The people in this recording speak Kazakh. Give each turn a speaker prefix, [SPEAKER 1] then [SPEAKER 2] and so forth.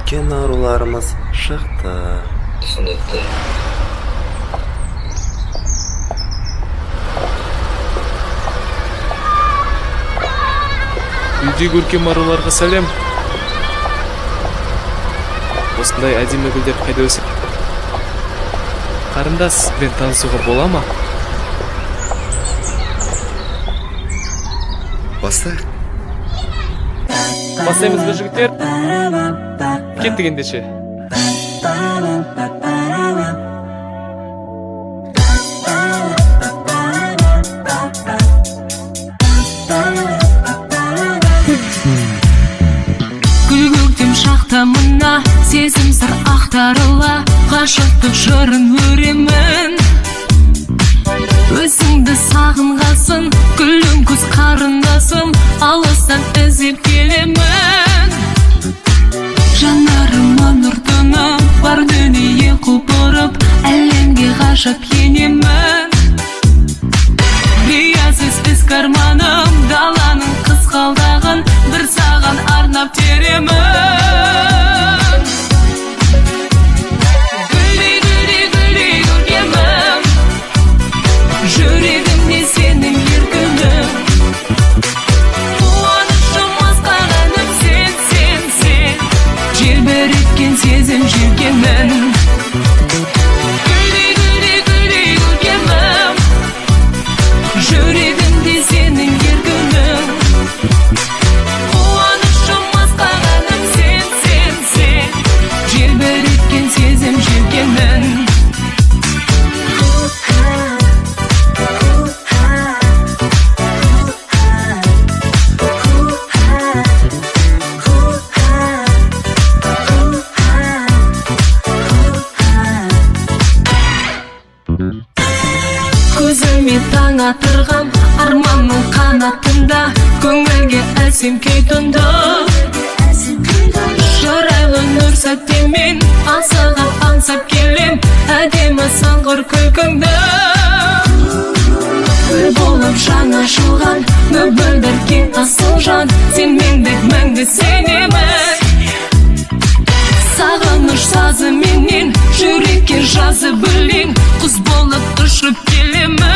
[SPEAKER 1] үлкен аруларымыз шықты.
[SPEAKER 2] Түсінікті.
[SPEAKER 3] Үйдегі көркем аруларға сәлем. Осындай әдемі гүлдер қайда өсіп? Қарындас, сізбен танысуға бола ма?
[SPEAKER 1] Бастайық.
[SPEAKER 3] Бастаймыз ба, жігіттер? Кеттік ендеше.
[SPEAKER 4] Гүл көктем шақта мына сезім сыр ақтарыла, ғашықтық жырын өремін. Өзіңді сағынғасын, гүлім көз қарындасым, алыстан іздеп келемін. Жанарыма нұр тұнып, бар дүние құлпырып, әлемге ғажап енемін. Риясыз із карманым, даланың қызғалдағын бір саған арнап теремін. Жүрегімде сенің еркінің, қуанышым асқағаным сен, желбіреткен сезім желкенін. Гүлдей көркемім, жүрегімде сенің еркінің, қуанышым асқағаным сен, желбіреткен сезім желкенін. Көзіме таң атырғам, арманның қанатында, көңілге әсем күй тұнды. Шырайлы нұр сәттемен, асыға аңсап келем, әдемі саңғыр күлкіңді. Гүл болып жаңа ашылған, мөбілдірген асыл жан, сен мендік мәңгі сенемін. Сағыныш сазы менен, жүрекке жазы білең, құс болып ұшып келемін.